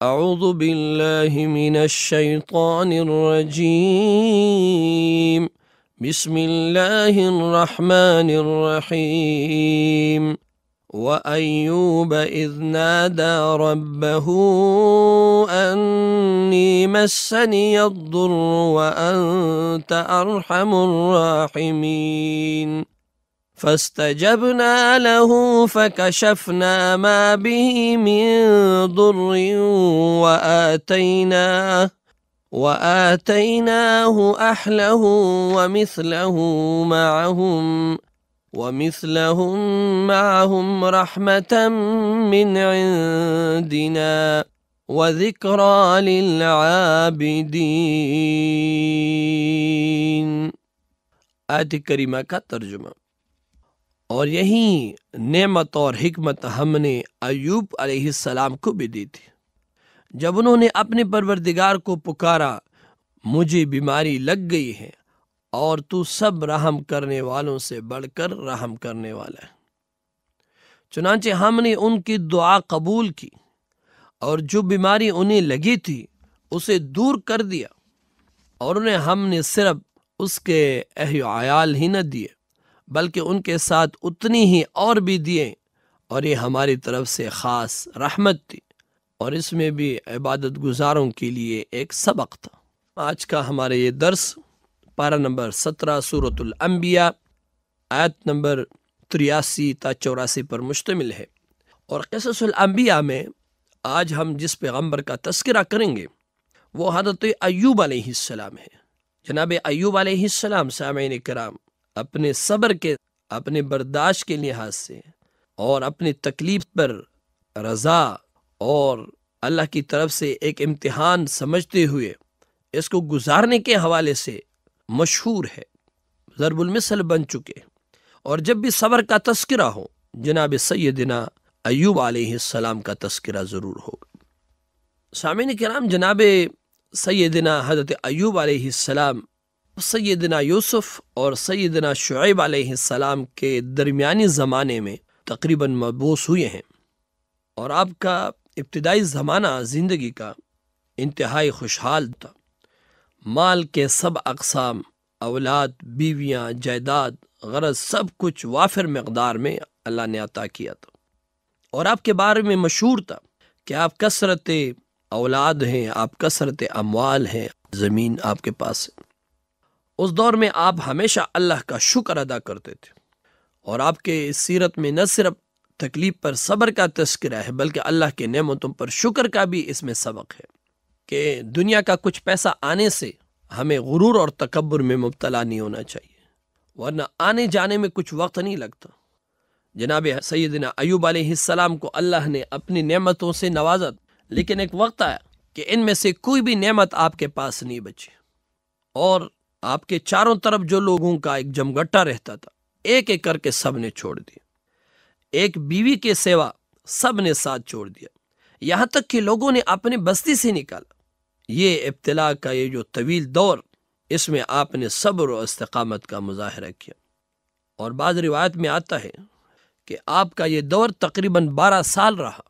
اعوذ باللہ من الشیطان الرجیم بسم اللہ الرحمن الرحیم وَأَيُّوبَ إِذْ نَادَى رَبَّهُ أَنِّي مَسَّنِيَ الضُّرُّ وَأَنْتَ أَرْحَمُ الرَّاحِمِينَ فَاسْتَجَبْنَا لَهُ فَكَشَفْنَا مَا بِهِ مِنْ ضُرٍّ وَآتَيْنَاهُ أَهْلَهُ ومثلهم معهم رحمة من عندنا وذكرى للعابدين۔ آیت کریمہ کا ترجمہ۔ اور یہی نعمت اور حکمت ہم نے ایوب علیہ السلام کو بھی دی تھی جب انہوں نے اپنے پروردگار کو پکارا، مجھے بیماری لگ گئی ہے اور تو سب رحم کرنے والوں سے بڑھ کر رحم کرنے والا ہے۔ چنانچہ ہم نے ان کی دعا قبول کی اور جو بیماری انہیں لگی تھی اسے دور کر دیا، اور انہیں ہم نے صرف اس کے اہل و عیال ہی نہ دیے بلکہ ان کے ساتھ اتنی ہی اور بھی دیے، اور یہ ہماری طرف سے خاص رحمت تھی، اور اس میں بھی عبادت گزاروں کے لیے ایک سبق تھا۔ آج کا ہمارا یہ درس پارہ نمبر 17 سورۃ الانبیاء آیت نمبر 83 تا 84 پر مشتمل ہے، اور قصص الانبیاء میں آج ہم جس پیغمبر کا تذکرہ کریں گے وہ حضرت ایوب علیہ السلام ہے۔ جناب ایوب علیہ السلام سامعین کرام اپنے صبر کے، اپنے برداشت کے لحاظ سے اور اپنی تکلیف پر رضا اور اللہ کی طرف سے ایک امتحان سمجھتے ہوئے اس کو گزارنے کے حوالے سے مشہور ہے، ضرب المثل بن چکے، اور جب بھی صبر کا تذکرہ ہو جناب سیدنا ایوب علیہ السلام کا تذکرہ ضرور ہوگا۔ سامعین کرام، جناب سیدنا حضرت ایوب علیہ السلام سیدنا یوسف اور سیدنا شعیب علیہ السلام کے درمیانی زمانے میں تقریباً مبعوث ہوئے ہیں، اور آپ کا ابتدائی زمانہ زندگی کا انتہائی خوشحال تھا۔ مال کے سب اقسام، اولاد، بیویاں، جائیداد، غرض سب کچھ وافر مقدار میں اللہ نے عطا کیا تھا، اور آپ کے بارے میں مشہور تھا کہ آپ کثرت اولاد ہیں، آپ کثرت اموال ہیں، زمین آپ کے پاس ہے۔ اس دور میں آپ ہمیشہ اللہ کا شکر ادا کرتے تھے، اور آپ کے سیرت میں نہ صرف تکلیف پر صبر کا تذکرہ ہے بلکہ اللہ کے نعمتوں پر شکر کا بھی اس میں سبق ہے کہ دنیا کا کچھ پیسہ آنے سے ہمیں غرور اور تکبر میں مبتلا نہیں ہونا چاہیے، ورنہ آنے جانے میں کچھ وقت نہیں لگتا۔ جناب سیدنا ایوب علیہ السلام کو اللہ نے اپنی نعمتوں سے نوازا، لیکن ایک وقت آیا کہ ان میں سے کوئی بھی نعمت آپ کے پاس نہیں بچی، اور آپ کے چاروں طرف جو لوگوں کا ایک جمگٹا رہتا تھا ایک ایک کر کے سب نے چھوڑ دیا، ایک بیوی کے سوا سب نے ساتھ چھوڑ دیا، یہاں تک کہ لوگوں نے اپنے بستی سے نکالا۔ یہ ابتلا کا یہ جو طویل دور، اس میں آپ نے صبر و استقامت کا مظاہرہ کیا، اور بعض روایت میں آتا ہے کہ آپ کا یہ دور تقریباً 12 سال رہا۔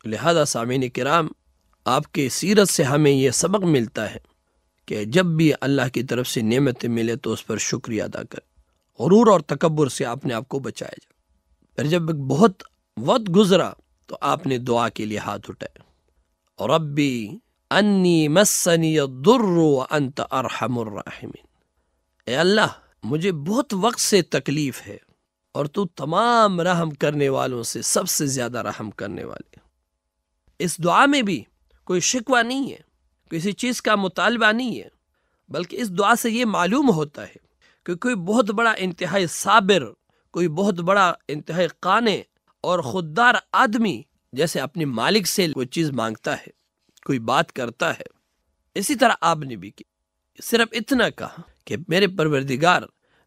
لہذا سامعین کرام، آپ کے سیرت سے ہمیں یہ سبق ملتا ہے کہ جب بھی اللہ کی طرف سے نعمتیں ملے تو اس پر شکریہ ادا کریں، غرور اور تکبر سے اپنے آپ کو بچایا جائے۔ پھر جب بہت وقت گزرا تو آپ نے دعا کے لیے ہاتھ اٹھائے، ربی انی مسنی الضر وانت ارحم الراحمین، اے اللہ مجھے بہت وقت سے تکلیف ہے اور تو تمام رحم کرنے والوں سے سب سے زیادہ رحم کرنے والے۔ اس دعا میں بھی کوئی شکوہ نہیں ہے، کسی چیز کا مطالبہ نہیں ہے، بلکہ اس دعا سے یہ معلوم ہوتا ہے کہ کوئی بہت بڑا انتہائی صابر، کوئی بہت بڑا انتہائی قانع اور خوددار آدمی جیسے اپنے مالک سے کوئی چیز مانگتا ہے، کوئی بات کرتا ہے، اسی طرح آپ نے بھی کی، صرف اتنا کہا کہ میرے پروردگار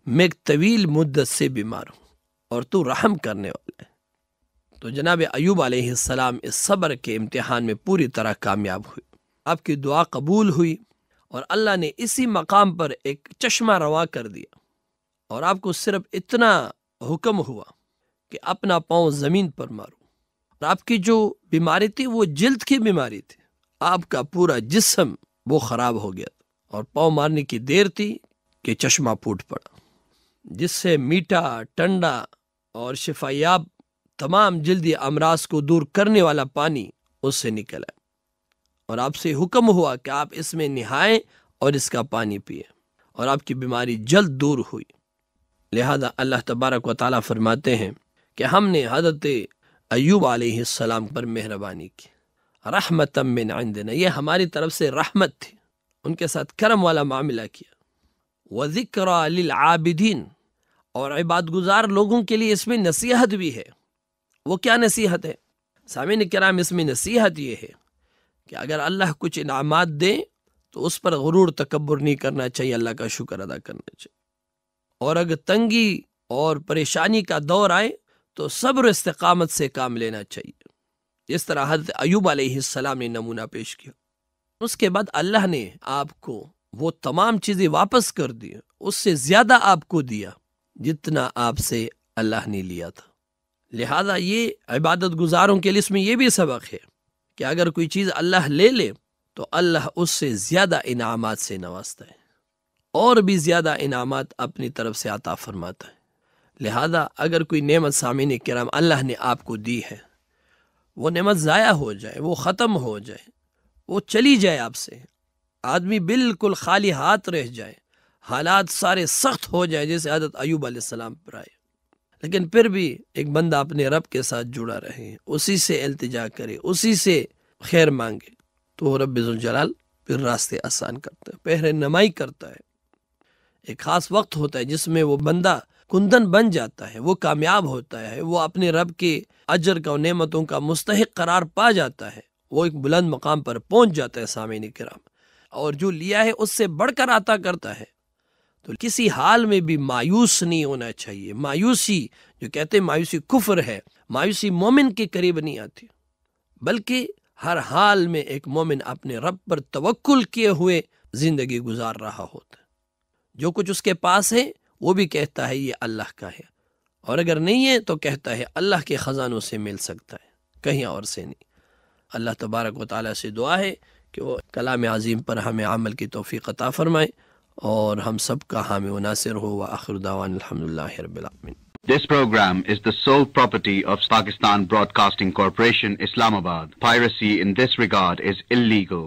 میں ایک طویل مدت سے بیمار ہوں اور تو رحم کرنے والا ہے۔ تو جناب ایوب علیہ السلام اس صبر کے امتحان میں پوری طرح کامیاب ہوئے، آپ کی دعا قبول ہوئی، اور اللہ نے اسی مقام پر ایک چشمہ رواں کر دیا، اور آپ کو صرف اتنا حکم ہوا کہ اپنا پاؤں زمین پر مارو، آپ کی جو بیماری تھی وہ جلد کی بیماری تھی، آپ کا پورا جسم وہ خراب ہو گیا اور پاؤں مارنے کی دیر تھی کہ چشمہ پھوٹ پڑا، جس سے میٹھا، ٹھنڈا اور شفایاب تمام جلدی امراض کو دور کرنے والا پانی اس سے نکلا، اور آپ سے حکم ہوا کہ آپ اس میں نہائیں اور اس کا پانی پیئیں، اور آپ کی بیماری جلد دور ہوئی۔ لہذا اللہ تبارک و تعالیٰ فرماتے ہیں کہ ہم نے حضرت ایوب علیہ السلام پر مہربانی کی، رحمتا من عندنا، یہ ہماری طرف سے رحمت تھی، ان کے ساتھ کرم والا معاملہ کیا، وذکریٰ للعابدین، اور عبادت گزار لوگوں کے لیے اس میں نصیحت بھی ہے۔ وہ کیا نصیحت ہے؟ سامعین کرام، اس میں نصیحت یہ ہے کہ اگر اللہ کچھ انعامات دے تو اس پر غرور تکبر نہیں کرنا چاہیے، اللہ کا شکر ادا کرنا چاہیے، اور اگر تنگی اور پریشانی کا دور آئے تو صبر و استقامت سے کام لینا چاہیے، جس طرح حضرت ایوب علیہ السلام نے نمونہ پیش کیا۔ اس کے بعد اللہ نے آپ کو وہ تمام چیزیں واپس کر دی، اس سے زیادہ آپ کو دیا جتنا آپ سے اللہ نے لیا تھا۔ لہذا یہ عبادت گزاروں کے لیے اس میں یہ بھی سبق ہے کہ اگر کوئی چیز اللہ لے لے تو اللہ اس سے زیادہ انعامات سے نوازتا ہے، اور بھی زیادہ انعامات اپنی طرف سے عطا فرماتا ہے۔ لہذا اگر کوئی نعمت سامعین کرام اللہ نے آپ کو دی ہے، وہ نعمت ضائع ہو جائے، وہ ختم ہو جائے، وہ چلی جائے آپ سے، آدمی بالکل خالی ہاتھ رہ جائے، حالات سارے سخت ہو جائے جیسے حضرت ایوب علیہ السلام پر آئے، لیکن پھر بھی ایک بندہ اپنے رب کے ساتھ جڑا رہے، اسی سے التجا کرے، اسی سے خیر مانگے، تو رب ذوالجلال پھر راستے آسان کرتا ہے، پہرے نمائی کرتا ہے۔ ایک خاص وقت ہوتا ہے جس میں وہ بندہ کندن بن جاتا ہے، وہ کامیاب ہوتا ہے، وہ اپنے رب کے اجر کا اور نعمتوں کا مستحق قرار پا جاتا ہے، وہ ایک بلند مقام پر پہنچ جاتا ہے سامعین کرام، اور جو لیا ہے اس سے بڑھ کر عطا کرتا ہے۔ تو کسی حال میں بھی مایوس نہیں ہونا چاہیے۔ مایوسی، جو کہتے ہیں مایوسی کفر ہے، مایوسی مومن کے قریب نہیں آتی، بلکہ ہر حال میں ایک مومن اپنے رب پر توکل کیے ہوئے زندگی گزار رہا ہوتا ہے۔ جو کچھ اس کے پاس ہے وہ بھی کہتا ہے یہ اللہ کا ہے، اور اگر نہیں ہے تو کہتا ہے اللہ کے خزانوں سے مل سکتا ہے، کہیں اور سے نہیں۔ اللہ تبارک و تعالیٰ سے دعا ہے کہ وہ کلام عظیم پر ہمیں عمل کی توفیق عطا فرمائے، اور ہم سب کا حامی و ناصر ہو۔ وآخر دعوانا الحمدللہ رب العالمین۔ This program is the sole property of Pakistan Broadcasting Corporation, Islamabad. Piracy in this regard is illegal.